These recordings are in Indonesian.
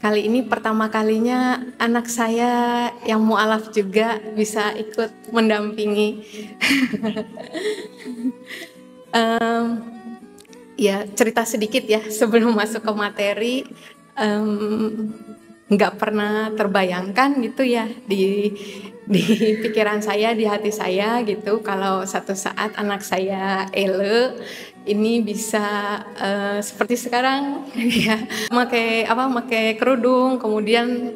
Kali ini pertama kalinya anak saya yang mualaf juga bisa ikut mendampingi. Ya, cerita sedikit ya sebelum masuk ke materi. Nggak pernah terbayangkan gitu ya di pikiran saya, di hati saya gitu, kalau satu saat anak saya Ele ini bisa seperti sekarang ya, pakai kerudung, kemudian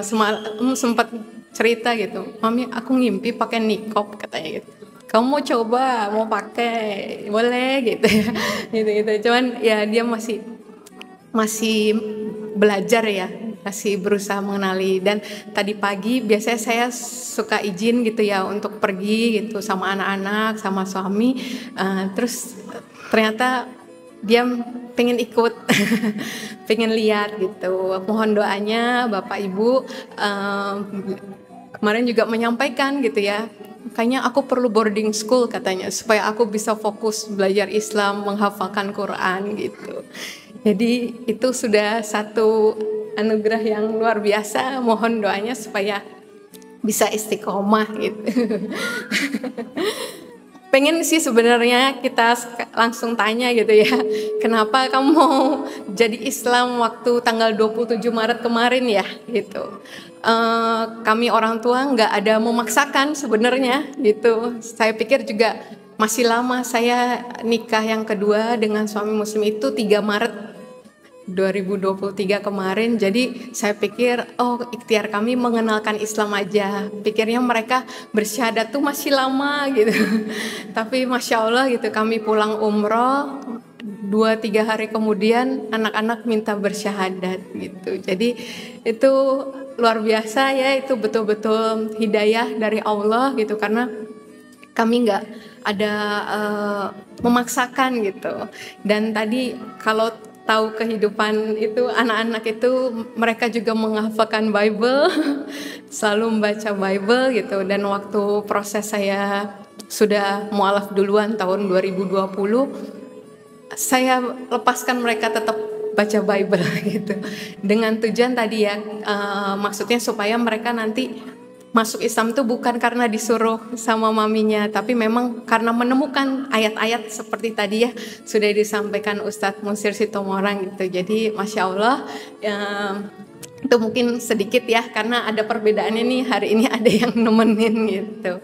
sempat cerita gitu, "Mami, aku ngimpi pakai niqab," katanya gitu. "Kamu mau coba, mau pakai, boleh," gitu ya. Gitu. Cuman ya dia masih belajar ya, masih berusaha mengenali. Dan tadi pagi biasanya saya suka izin gitu ya untuk pergi gitu sama anak-anak, sama suami. Terus ternyata dia pengen ikut, pengen lihat gitu. Mohon doanya Bapak Ibu. Kemarin juga menyampaikan gitu ya, kayaknya aku perlu boarding school katanya, supaya aku bisa fokus belajar Islam, menghafalkan Quran gitu. Jadi itu sudah satu anugerah yang luar biasa. Mohon doanya supaya bisa istiqomah gitu. Pengen sih sebenarnya kita langsung tanya gitu ya, kenapa kamu mau jadi Islam waktu tanggal 27 Maret kemarin ya gitu. Kami orang tua nggak ada memaksakan sebenarnya gitu. Saya pikir juga masih lama. Saya nikah yang kedua dengan suami muslim itu 3 Maret 2023 kemarin. Jadi saya pikir ikhtiar kami mengenalkan Islam aja. Pikirnya mereka bersyahadat tuh masih lama gitu. Tapi Masya Allah gitu, kami pulang umroh 2-3 hari kemudian anak-anak minta bersyahadat gitu. Jadi itu luar biasa ya, itu betul-betul hidayah dari Allah gitu, karena kami nggak ada memaksakan gitu. Dan tadi kalau tahu kehidupan itu anak-anak itu, mereka juga menghafalkan Bible, selalu membaca Bible gitu. Dan waktu proses saya sudah mualaf duluan tahun 2020, saya lepaskan mereka tetap baca Bible gitu, dengan tujuan tadi ya, maksudnya supaya mereka nanti masuk Islam tuh bukan karena disuruh sama maminya, tapi memang karena menemukan ayat-ayat seperti tadi ya sudah disampaikan Ustadz Munsir Sitomorang gitu. Jadi Masya Allah, itu mungkin sedikit ya, karena ada perbedaannya nih, hari ini ada yang nemenin gitu.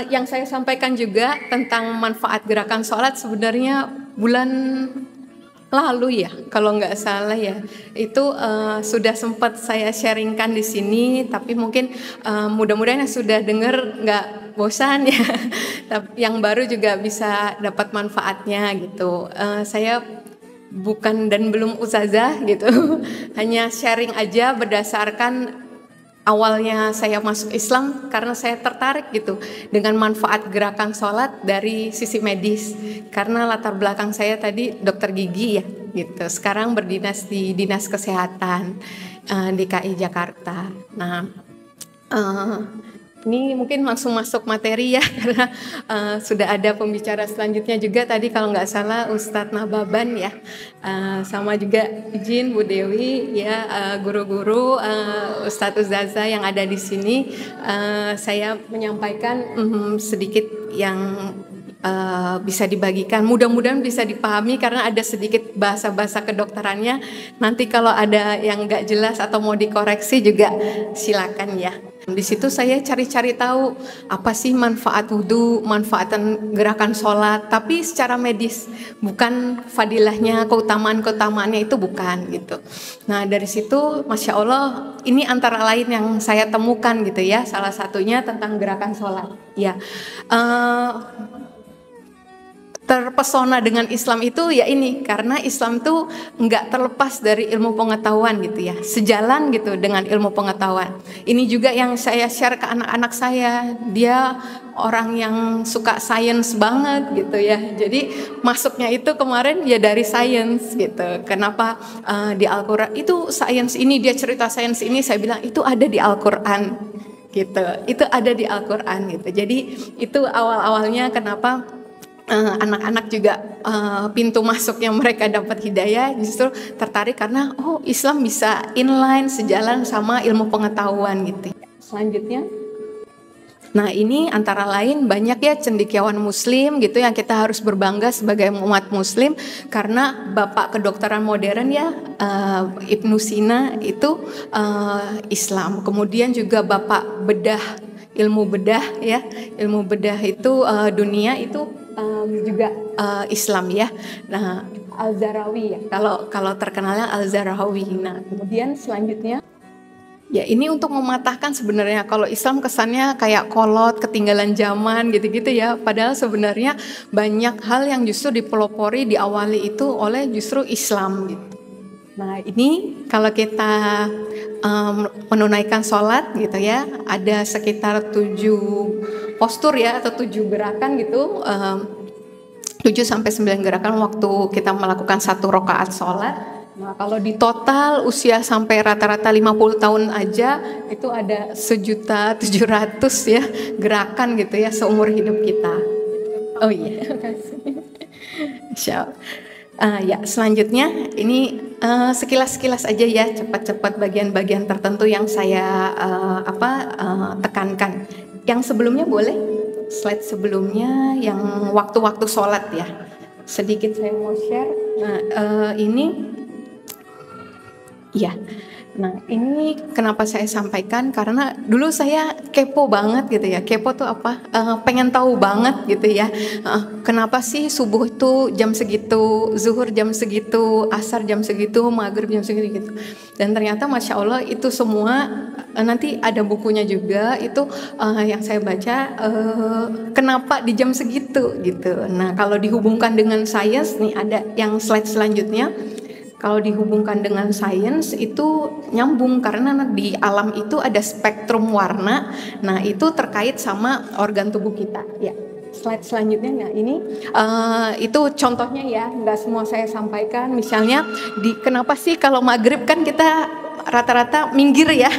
Yang saya sampaikan juga tentang manfaat gerakan sholat sebenarnya bulan lalu ya, kalau nggak salah ya, itu sudah sempat saya sharingkan di sini, tapi mungkin mudah-mudahan yang sudah dengar nggak bosan ya, tapi yang baru juga bisa dapat manfaatnya gitu. Saya bukan dan belum ustazah gitu, hanya sharing aja berdasarkan awalnya saya masuk Islam karena saya tertarik gitu dengan manfaat gerakan sholat dari sisi medis, karena latar belakang saya tadi dokter gigi ya gitu. Sekarang berdinas di Dinas Kesehatan DKI Jakarta. Nah, ini mungkin langsung masuk materi ya, karena sudah ada pembicara selanjutnya juga tadi kalau nggak salah Ustadz Nababan ya, sama juga izin Bu Dewi ya, guru-guru, Ustadz Uzaza yang ada di sini. Saya menyampaikan sedikit yang bisa dibagikan, mudah-mudahan bisa dipahami karena ada sedikit bahasa-bahasa kedokterannya. Nanti kalau ada yang nggak jelas atau mau dikoreksi juga silakan ya. Di situ saya cari-cari tahu apa sih manfaat wudhu, manfaatan gerakan sholat, tapi secara medis, bukan fadilahnya, keutamaan-keutamaannya itu bukan gitu. Nah dari situ Masya Allah, ini antara lain yang saya temukan gitu ya, salah satunya tentang gerakan sholat ya. Terpesona dengan Islam itu ya ini, karena Islam tuh nggak terlepas dari ilmu pengetahuan gitu ya, sejalan gitu dengan ilmu pengetahuan. Ini juga yang saya share ke anak-anak saya, dia orang yang suka sains banget gitu ya, jadi masuknya itu kemarin ya dari sains gitu. Kenapa di Al-Quran itu sains ini, dia cerita sains ini, saya bilang itu ada di Al-Quran gitu, itu ada di Al-Quran gitu. Jadi itu awal-awalnya kenapa anak-anak juga pintu masuknya mereka dapat hidayah justru tertarik karena oh Islam bisa inline sejalan sama ilmu pengetahuan gitu. Selanjutnya, nah ini antara lain banyak ya cendekiawan muslim gitu yang kita harus berbangga sebagai umat muslim karena bapak kedokteran modern ya Ibnu Sina itu Islam. Kemudian juga bapak ilmu bedah ya, ilmu bedah itu dunia itu juga Islam ya. Nah, Al-Zarawi ya. Kalau terkenalnya Al-Zarawi. Nah, kemudian selanjutnya ya ini untuk mematahkan sebenarnya kalau Islam kesannya kayak kolot, ketinggalan zaman gitu-gitu ya. Padahal sebenarnya banyak hal yang justru dipelopori diawali itu oleh justru Islam gitu. Nah, ini kalau kita menunaikan sholat gitu ya, ada sekitar 7 postur ya atau 7 gerakan gitu, 7-9 gerakan waktu kita melakukan 1 rakaat sholat. Nah, kalau di total usia sampai rata-rata 50 tahun aja itu ada 1.700.000 ya gerakan gitu ya seumur hidup kita. Oh iya, makasih. Ya, selanjutnya ini sekilas-sekilas aja ya, cepat-cepat bagian-bagian tertentu yang saya tekankan. Yang sebelumnya boleh, slide sebelumnya yang waktu-waktu sholat ya. Sedikit saya mau share. Nah, ini ya. Nah, ini kenapa saya sampaikan karena dulu saya kepo banget gitu ya. Kepo tuh apa? Pengen tahu banget gitu ya. Kenapa sih subuh itu jam segitu, zuhur jam segitu, asar jam segitu, maghrib jam segitu gitu. Dan ternyata masya Allah itu semua nanti ada bukunya juga itu yang saya baca kenapa di jam segitu gitu. Nah, kalau dihubungkan dengan sains nih ada yang slide selanjutnya. Kalau dihubungkan dengan sains itu nyambung karena di alam itu ada spektrum warna. Nah, itu terkait sama organ tubuh kita. Ya, slide selanjutnya. Nah, ini itu contohnya ya, nggak semua saya sampaikan. Misalnya kenapa sih kalau maghrib kan kita rata-rata minggir ya,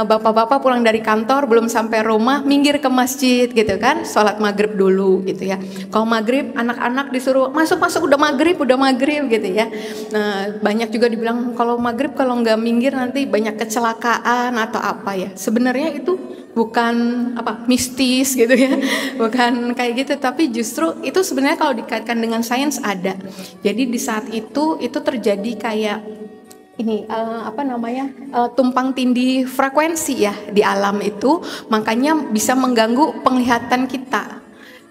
bapak-bapak pulang dari kantor belum sampai rumah minggir ke masjid gitu kan, sholat maghrib dulu gitu ya. Kalau maghrib anak-anak disuruh masuk udah maghrib gitu ya. Nah, banyak juga dibilang kalau maghrib kalau nggak minggir nanti banyak kecelakaan atau apa ya. Sebenarnya itu bukan mistis gitu ya, bukan kayak gitu, tapi justru itu sebenarnya kalau dikaitkan dengan sains ada. Jadi di saat itu terjadi kayak ini tumpang tindih frekuensi ya di alam itu, makanya bisa mengganggu penglihatan kita.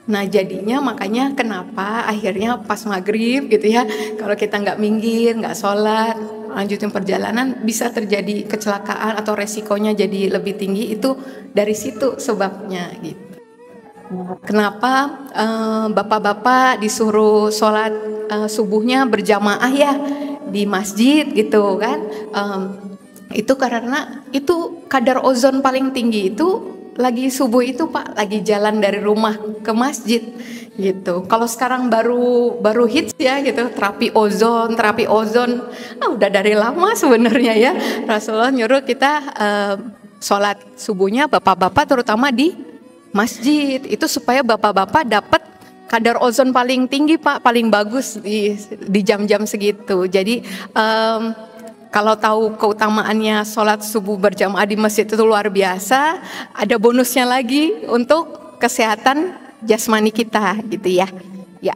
Nah, jadinya makanya kenapa akhirnya pas maghrib gitu ya, kalau kita nggak minggir, nggak sholat, lanjutin perjalanan bisa terjadi kecelakaan atau resikonya jadi lebih tinggi. Itu dari situ sebabnya gitu. Kenapa bapak-bapak disuruh sholat subuhnya berjamaah ya di masjid gitu kan? Itu karena itu kadar ozon paling tinggi itu lagi subuh itu Pak, lagi jalan dari rumah ke masjid gitu. Kalau sekarang baru hits ya gitu, terapi ozon, udah dari lama sebenarnya ya. Rasulullah nyuruh kita sholat subuhnya bapak-bapak terutama di masjid itu supaya bapak-bapak dapat kadar ozon paling tinggi Pak, paling bagus di jam-jam segitu. Jadi kalau tahu keutamaannya sholat subuh berjamaah di masjid itu luar biasa, ada bonusnya lagi untuk kesehatan jasmani kita gitu ya. Ya,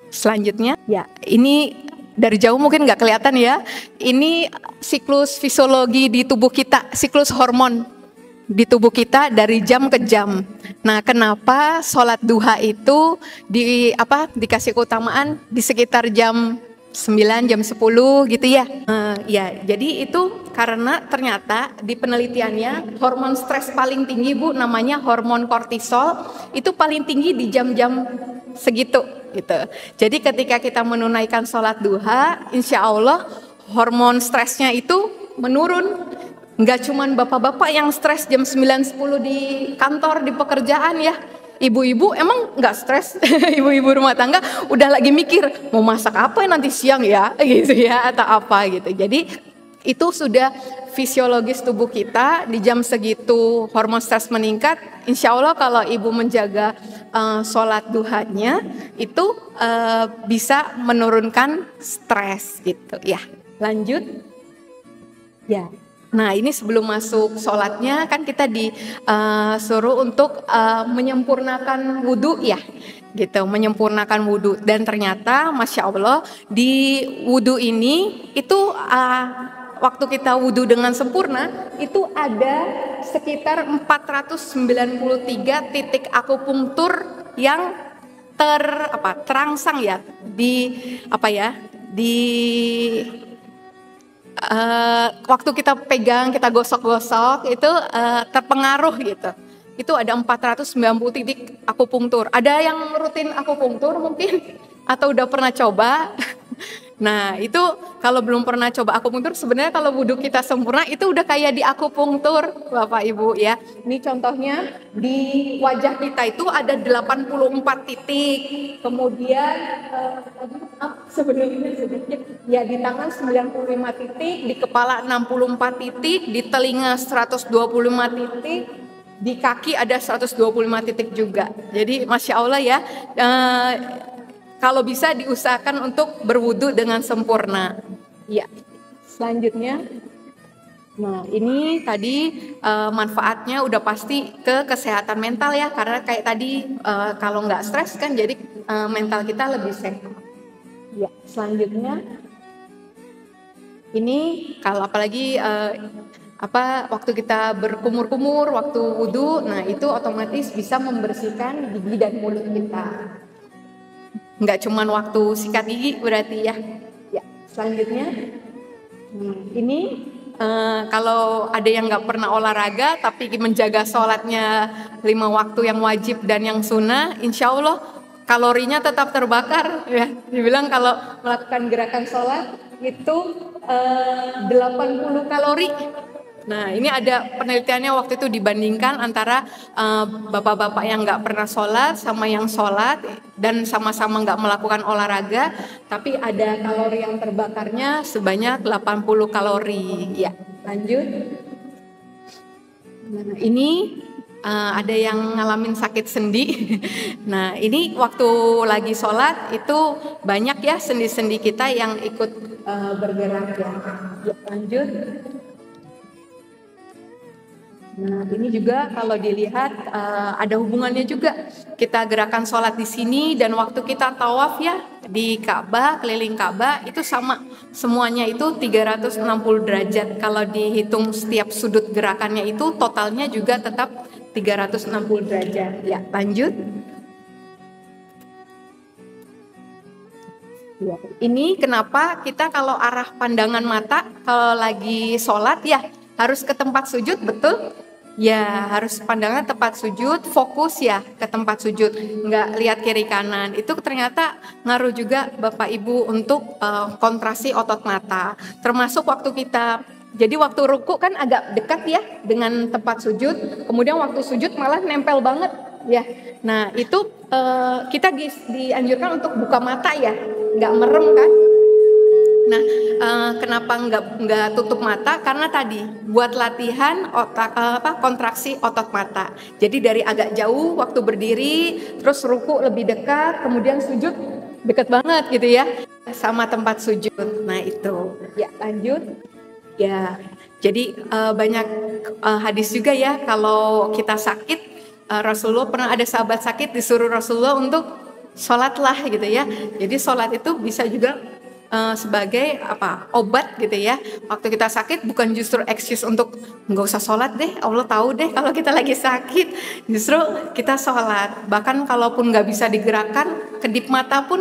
selanjutnya ya ini dari jauh mungkin nggak kelihatan ya. Ini siklus fisiologi di tubuh kita, siklus hormon di tubuh kita dari jam ke jam. Nah, kenapa sholat duha itu dikasih keutamaan di sekitar jam 9, jam 10 gitu ya. Ya, jadi itu karena ternyata di penelitiannya hormon stres paling tinggi Bu namanya hormon kortisol itu paling tinggi di jam-jam segitu gitu. Jadi ketika kita menunaikan sholat duha, insya Allah hormon stresnya itu menurun. Enggak cuman bapak-bapak yang stres jam 9-10 di kantor, di pekerjaan ya. Ibu-ibu emang enggak stres, ibu-ibu rumah tangga udah lagi mikir mau masak apa nanti siang ya gitu ya atau apa gitu. Jadi itu sudah fisiologis tubuh kita di jam segitu hormon stres meningkat. Insya Allah kalau ibu menjaga sholat duhanya itu bisa menurunkan stres gitu ya. Lanjut ya. Nah ini sebelum masuk sholatnya kan kita disuruh untuk menyempurnakan wudhu ya gitu, menyempurnakan wudhu. Dan ternyata Masya Allah di wudhu ini itu waktu kita wudhu dengan sempurna itu ada sekitar 493 titik akupunktur yang terangsang ya waktu kita pegang, kita gosok-gosok itu terpengaruh gitu. Itu ada 490 titik akupunktur. Ada yang rutin akupunktur mungkin atau udah pernah coba? Nah itu kalau belum pernah coba akupunktur, sebenarnya kalau wudhu kita sempurna itu udah kayak di akupunktur Bapak Ibu ya. Ini contohnya di wajah kita itu ada 84 titik. Kemudian sebenarnya sedikit ya, di tangan 95 titik, di kepala 64 titik, di telinga 125 titik, di kaki ada 125 titik juga. Jadi Masya Allah ya, kalau bisa diusahakan untuk berwudu dengan sempurna. Ya, selanjutnya. Nah, ini tadi manfaatnya udah pasti ke kesehatan mental ya, karena kayak tadi kalau nggak stres kan jadi mental kita lebih sehat. Ya, selanjutnya. Ini kalau apalagi waktu kita berkumur-kumur, waktu wudu, nah itu otomatis bisa membersihkan gigi dan mulut kita. Nggak cuma waktu sikat gigi berarti ya. Ya, selanjutnya ini kalau ada yang nggak pernah olahraga tapi menjaga sholatnya 5 waktu yang wajib dan yang sunnah, insya Allah kalorinya tetap terbakar ya. Dibilang kalau melakukan gerakan sholat itu 80 kalori. Nah ini ada penelitiannya waktu itu dibandingkan antara bapak-bapak yang nggak pernah sholat sama yang sholat dan sama-sama nggak melakukan olahraga, tapi ada kalori yang terbakarnya sebanyak 80 kalori. Ya, lanjut. Nah, ini ada yang ngalamin sakit sendi. Nah ini waktu lagi sholat itu banyak ya sendi-sendi kita yang ikut bergerak ya. Ya, lanjut. Nah ini juga kalau dilihat ada hubungannya juga, kita gerakan sholat di sini dan waktu kita tawaf ya di Ka'bah, keliling Ka'bah itu sama, semuanya itu 360 derajat. Kalau dihitung setiap sudut gerakannya itu totalnya juga tetap 360 derajat. Ya, lanjut. Ini kenapa kita kalau arah pandangan mata kalau lagi sholat ya harus ke tempat sujud, betul? Ya harus pandangan tempat sujud, fokus ya ke tempat sujud, nggak lihat kiri kanan. Itu ternyata ngaruh juga Bapak Ibu untuk kontraksi otot mata. Termasuk waktu kita, jadi waktu ruku kan agak dekat ya dengan tempat sujud, kemudian waktu sujud malah nempel banget ya. Nah itu kita dianjurkan untuk buka mata ya, nggak merem kan. Nah, kenapa nggak tutup mata? Karena tadi buat latihan kontraksi otot mata. Jadi dari agak jauh waktu berdiri, terus ruku lebih dekat, kemudian sujud dekat banget gitu ya, sama tempat sujud. Nah itu, ya lanjut. Ya, jadi banyak hadis juga ya kalau kita sakit, Rasulullah pernah ada sahabat sakit disuruh Rasulullah untuk sholatlah gitu ya. Jadi sholat itu bisa juga sebagai obat gitu ya. Waktu kita sakit bukan justru excuse untuk nggak usah sholat deh, Allah tahu deh kalau kita lagi sakit, justru kita sholat. Bahkan kalaupun nggak bisa digerakkan, kedip mata pun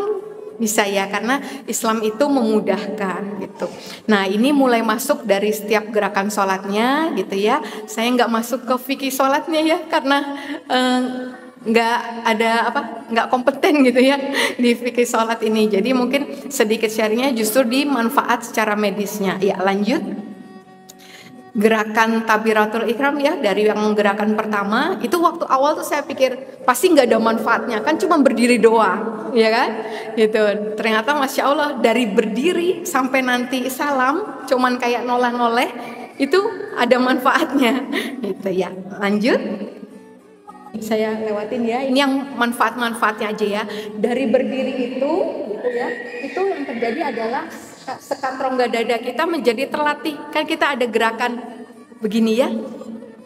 bisa ya, karena Islam itu memudahkan gitu. Nah ini mulai masuk dari setiap gerakan sholatnya gitu ya. Saya nggak masuk ke fikih sholatnya ya, karena nggak kompeten gitu ya di fikih sholat ini. Jadi mungkin sedikit sharingnya justru di manfaat secara medisnya. Ya lanjut. gerakan Takbiratul Ihram ya, dari yang gerakan pertama itu waktu awal tuh saya pikir pasti nggak ada manfaatnya, kan cuma berdiri doang, ya kan? Gitu. Ternyata Masya Allah dari berdiri sampai nanti salam cuman kayak noleh-noleh itu ada manfaatnya. Gitu ya. Lanjut. Saya lewatin ya. Ini yang manfaat-manfaatnya aja ya. Dari berdiri itu, gitu ya. Itu yang terjadi adalah sekat rongga dada kita menjadi terlatih. Kan kita ada gerakan begini ya,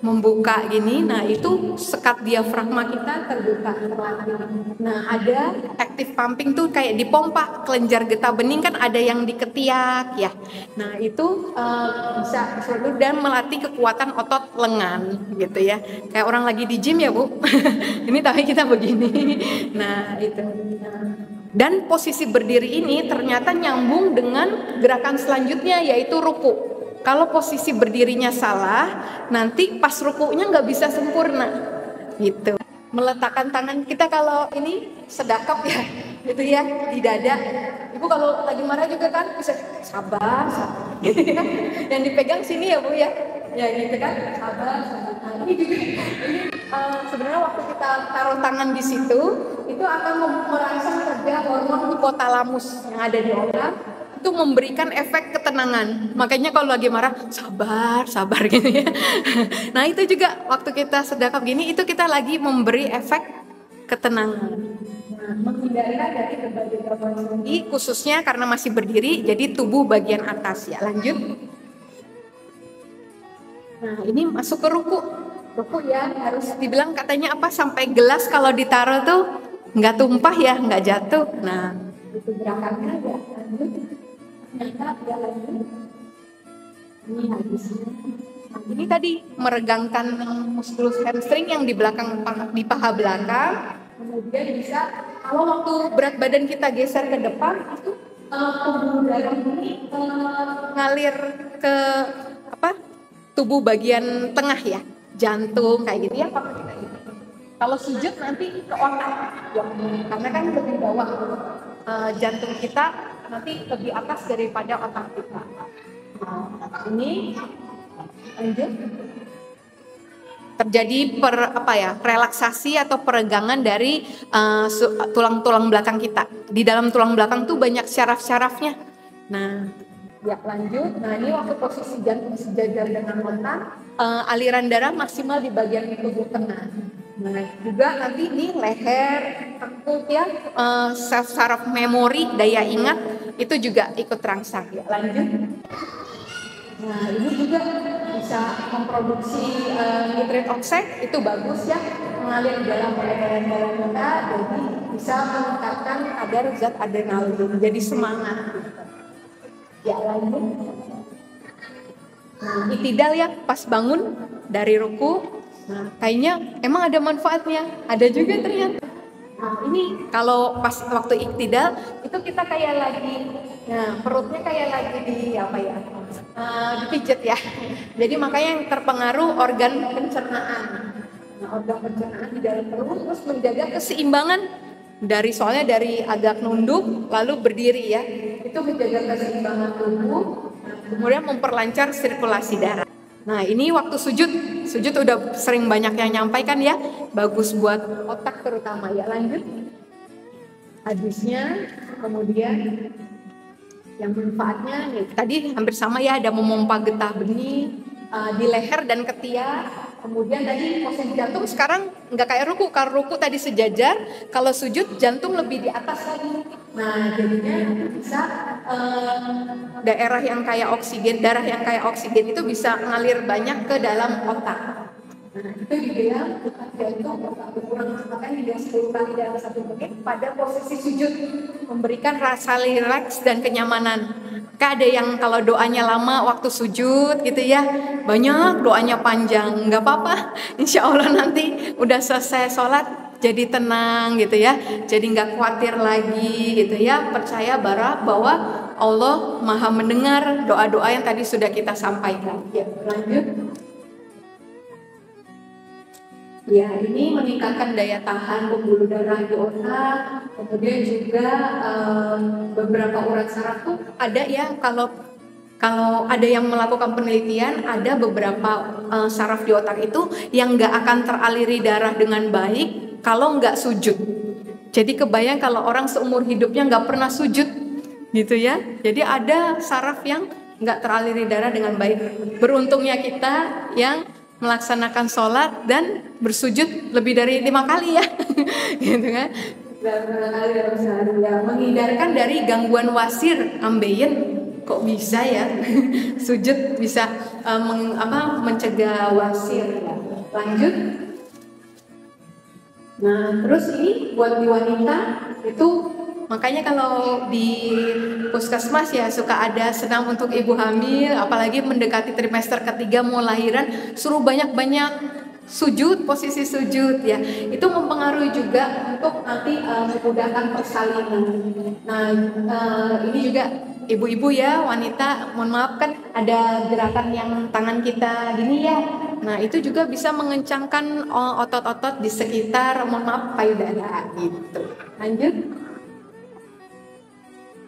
membuka gini. Nah itu sekat diafragma kita terbuka, terlatih. Nah ada active pumping tuh kayak dipompa kelenjar getah bening, kan ada yang di ketiak ya. Nah itu bisa dan melatih kekuatan otot lengan gitu ya. Kayak orang lagi di gym ya Bu. Ini tapi kita begini. Nah itu. Dan posisi berdiri ini ternyata nyambung dengan gerakan selanjutnya, yaitu ruku. Kalau posisi berdirinya salah, nanti pas rukunya nggak bisa sempurna, gitu. Meletakkan tangan kita kalau ini sedekap ya, gitu ya, di dada. Ibu kalau lagi marah juga kan bisa sabar, gitu ya. Yang dipegang sini ya Bu ya, ya gitu kan, sabar. Nah, ini juga, ini sebenarnya waktu kita taruh tangan di situ, itu akan merangsang kerja hormon hipotalamus yang ada di otak, itu memberikan efek ketenangan. Makanya kalau lagi marah, sabar, sabar gitu ya. Nah itu juga waktu kita sedekap gini, itu kita lagi memberi efek ketenangan. Nah, menghindarkan dari berbagai gangguan sendi, khususnya karena masih berdiri, jadi tubuh bagian atas ya. Lanjut. Nah ini masuk ke ruku. Ruku ya harus dibilang katanya apa, sampai gelas kalau ditaruh tuh nggak tumpah ya, nggak jatuh. Nah itu gerakannya ya. Ini habisnya. Nah, ini tadi meregangkan muskulus hamstring yang di belakang, di paha belakang. Kemudian bisa kalau waktu berat badan kita geser ke depan itu tubuh darah ini ngalir ke apa? Tubuh bagian tengah ya, jantung kayak gitu ya, apa kita gitu. Kalau sujud nanti ke otak ya, karena kan lebih bawah jantung kita nanti lebih atas daripada otak kita. Nah, ini lanjut. Terjadi relaksasi atau peregangan dari tulang-tulang belakang kita. Di dalam tulang belakang tuh banyak syaraf-syarafnya. Nah, ya lanjut. Nah ini waktu posisi jantung sejajar dengan otak, aliran darah maksimal di bagian tubuh tengah. Nah juga nanti di leher, tengkuk ya, saraf memori, daya ingat itu juga ikut terangsang ya. Lanjut. Nah ini juga bisa memproduksi nitrit oxide, itu bagus ya, mengalir dalam peredaran darah kita, jadi bisa meningkatkan kadar zat adrenalin, jadi semangat. Ya lanjut. Nah itidal ya, pas bangun dari ruku. Nah kayaknya emang ada manfaatnya, ada juga ternyata. Nah ini kalau pas waktu iktidal itu kita kayak lagi, nah perutnya kayak lagi di apa ya, dipijet ya. Jadi makanya yang terpengaruh organ pencernaan. Nah organ pencernaan di dalam perut, terus menjaga keseimbangan soalnya dari agak nunduk lalu berdiri ya, itu menjaga keseimbangan tubuh, kemudian memperlancar sirkulasi darah. Nah ini waktu sujud udah sering banyak yang nyampaikan ya, bagus buat otak terutama ya. Lanjut. Habisnya kemudian yang manfaatnya nih, tadi hampir sama ya, ada memompa getah bening di leher dan ketiak. Kemudian tadi posisi jantung sekarang nggak kayak ruku, kalau ruku tadi sejajar, kalau sujud jantung lebih di atas lagi. Nah jadinya bisa darah yang kayak oksigen itu bisa ngalir banyak ke dalam otak. Nah itu dibilang jantung berkurang bahkan hingga 10 kali dalam 1 menit pada posisi sujud, memberikan rasa rileks dan kenyamanan. Ada yang kalau doanya lama waktu sujud gitu ya, banyak doanya panjang, nggak apa-apa, insya Allah nanti udah selesai sholat jadi tenang gitu ya, jadi nggak khawatir lagi gitu ya, percaya bahwa Allah maha mendengar doa-doa yang tadi sudah kita sampaikan. Ya lanjut. Ya, ini meningkatkan daya tahan pembuluh darah di otak, kemudian juga beberapa urat saraf tuh ada ya, kalau Kalau ada yang melakukan penelitian, ada beberapa saraf di otak itu yang nggak akan teraliri darah dengan baik kalau nggak sujud. Jadi kebayang kalau orang seumur hidupnya nggak pernah sujud, gitu ya. Jadi ada saraf yang nggak teraliri darah dengan baik. Beruntungnya kita yang melaksanakan sholat dan bersujud lebih dari 5 kali ya, gitu kan. Menghindarkan dari gangguan wasir ambeien. Kok bisa ya sujud bisa mencegah wasir ya. Lanjut. Nah terus ini buat di wanita itu, makanya kalau di puskesmas ya suka ada senam untuk ibu hamil, apalagi mendekati trimester ketiga mau lahiran, suruh banyak-banyak sujud, posisi sujud ya. Itu mempengaruhi juga untuk nanti memudahkan persalinan. Nah ini juga ibu-ibu ya, wanita, mohon maaf kan ada gerakan yang tangan kita gini ya. Nah itu juga bisa mengencangkan otot-otot di sekitar, mohon maaf, payudara gitu. Lanjut.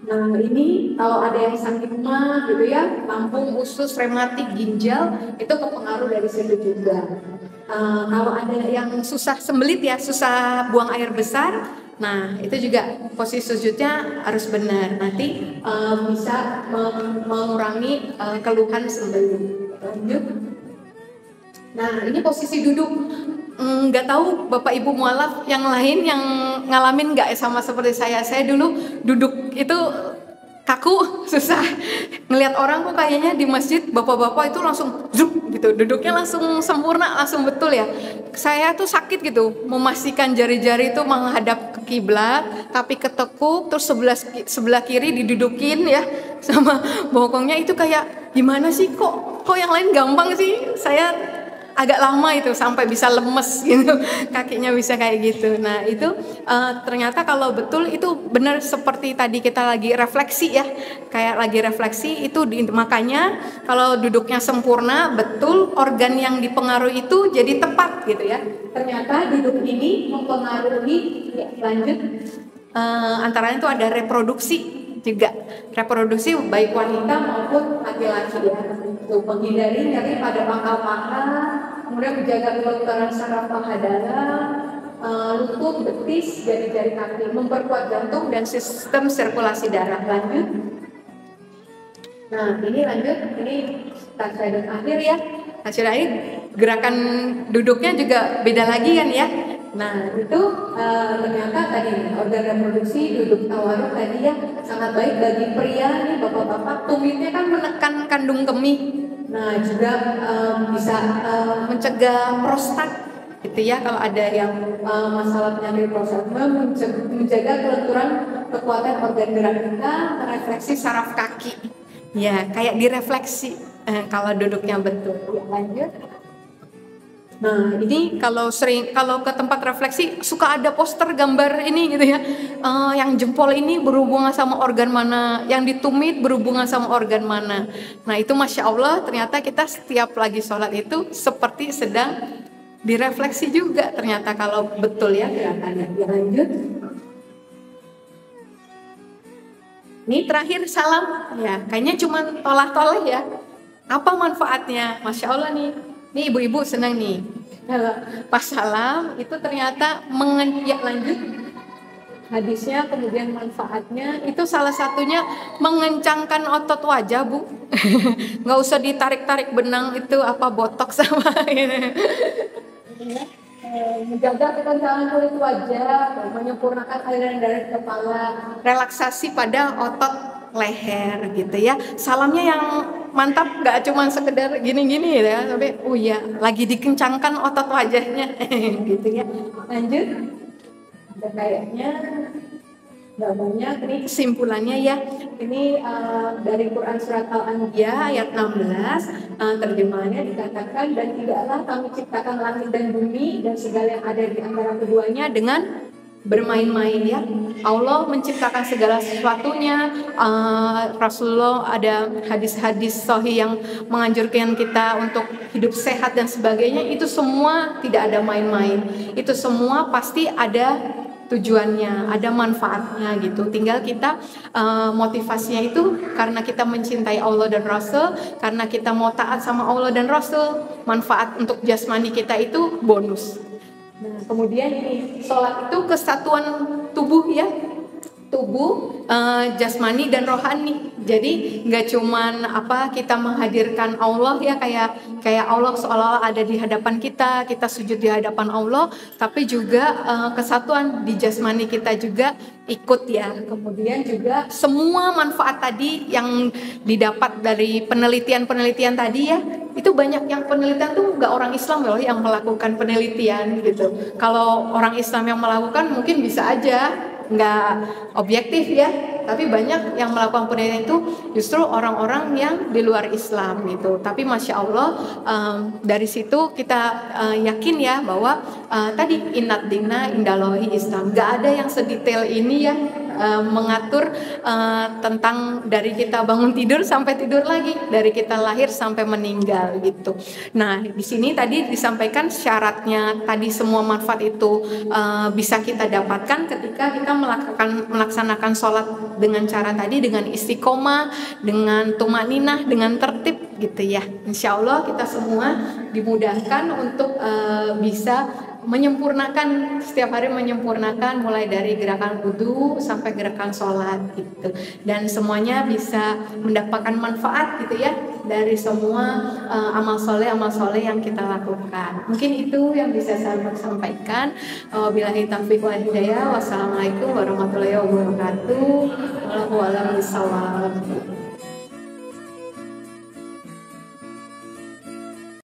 Nah ini kalau ada yang sakit mah gitu ya, lambung, usus, rematik, ginjal, itu kepengaruh dari situ juga. Kalau ada yang susah sembelit ya, susah buang air besar, nah itu juga posisi sujudnya harus benar. Nanti bisa mengurangi keluhan sembelit. Lanjut. Nah ini posisi duduk. Nggak tahu Bapak Ibu mualaf yang lain yang ngalamin nggak sama seperti saya. Saya dulu duduk itu kaku, susah. Ngelihat orang kok kayaknya di masjid bapak-bapak itu langsung zup gitu, duduknya langsung sempurna, langsung betul ya. Saya tuh sakit gitu, memastikan jari-jari itu menghadap ke kiblat, tapi ketekuk, terus sebelah kiri didudukin ya sama bokongnya. Itu kayak gimana sih, kok yang lain gampang sih, saya agak lama itu sampai bisa lemes gitu, kakinya bisa kayak gitu. Nah itu ternyata kalau betul itu benar seperti tadi kita lagi refleksi ya, kayak lagi refleksi itu makanya kalau duduknya sempurna betul, organ yang dipengaruhi itu jadi tepat gitu ya. Ternyata duduk ini mempengaruhi ya, lanjut antaranya itu ada reproduksi juga, reproduksi baik wanita maupun laki-laki ya. Untuk menghindari nyeri pada pangkal paha, kemudian menjaga kelontaran saraf paha darah, lutut, betis, jari-jari kaki, memperkuat jantung dan sistem sirkulasi darah. Lanjut. Nah ini lanjut, ini tasawuf akhir ya. Hasil akhir gerakan duduknya juga beda lagi kan ya. Nah itu ternyata tadi organ reproduksi duduk tawaruk tadi ya sangat baik bagi pria nih, bapak-bapak. Tumitnya kan menekan kandung kemih. Nah juga bisa mencegah prostat gitu ya, kalau ada yang masalah penyakit prostat, menjaga kelenturan kekuatan organ gerak kita, merefleksi saraf kaki. Ya kayak direfleksi kalau duduknya betul. Ya, lanjut. Nah ini kalau ke tempat refleksi suka ada poster gambar ini gitu ya, yang jempol ini berhubungan sama organ mana, yang ditumit berhubungan sama organ mana. Nah itu Masya Allah, ternyata kita setiap lagi sholat itu seperti sedang direfleksi juga ternyata kalau betul ya gerakannya. Ya, lanjut. Ini terakhir salam ya, kayaknya cuma tolah-toleh ya. Apa manfaatnya? Masya Allah nih. Nih ibu-ibu senang nih. Pas salam itu ternyata ya lanjut. Hadisnya kemudian manfaatnya itu salah satunya mengencangkan otot wajah Bu. Nggak usah ditarik-tarik benang itu apa botok sama menjaga kekencangan kulit wajah, menyempurnakan aliran darah di kepala, relaksasi pada otot leher gitu ya. Salamnya yang mantap, nggak cuma sekedar gini-gini ya, tapi oh ya lagi dikencangkan otot wajahnya gitu ya. Lanjut. Ada kayaknya nggak banyak, ini kesimpulannya ya. Ini dari Quran surat Al-Anbiya ayat 16, terjemahannya dikatakan, dan tidaklah kami ciptakan langit dan bumi dan segala yang ada di antara keduanya dengan bermain-main ya. Allah menciptakan segala sesuatunya. Rasulullah ada hadis-hadis sahih yang menganjurkan kita untuk hidup sehat dan sebagainya. Itu semua tidak ada main-main. Itu semua pasti ada tujuannya, ada manfaatnya gitu. Tinggal kita motivasinya itu karena kita mencintai Allah dan Rasul, karena kita mau taat sama Allah dan Rasul. Manfaat untuk jasmani kita itu bonus. Nah, kemudian ini sholat itu kesatuan tubuh ya, tubuh, jasmani dan rohani. Jadi nggak cuman kita menghadirkan Allah ya, kayak Allah seolah-olah ada di hadapan kita sujud di hadapan Allah, tapi juga kesatuan di jasmani kita juga ikut ya. Kemudian juga semua manfaat tadi yang didapat dari penelitian tadi ya, itu banyak yang penelitian tuh nggak orang Islam loh yang melakukan penelitian gitu. Kalau orang Islam yang melakukan mungkin bisa aja nggak objektif ya, tapi banyak yang melakukan penelitian itu justru orang-orang yang di luar Islam gitu. Tapi masya Allah, dari situ kita yakin ya bahwa tadi inad dina indalohi Islam, nggak ada yang sedetail ini ya, mengatur tentang dari kita bangun tidur sampai tidur lagi, dari kita lahir sampai meninggal gitu. Nah di sini tadi disampaikan syaratnya tadi semua manfaat itu bisa kita dapatkan ketika kita melaksanakan sholat dengan cara tadi, dengan istiqomah, dengan tumaninah, dengan tertib gitu ya. Insya Allah kita semua dimudahkan untuk bisa menyempurnakan, setiap hari menyempurnakan mulai dari gerakan wudu sampai gerakan sholat gitu, dan semuanya bisa mendapatkan manfaat gitu ya dari semua amal soleh yang kita lakukan. Mungkin itu yang bisa saya sampaikan. Wabillahi taufiq wal hidayah. Wassalamualaikum warahmatullahi wabarakatuh. Wallahu a'lam bishawab.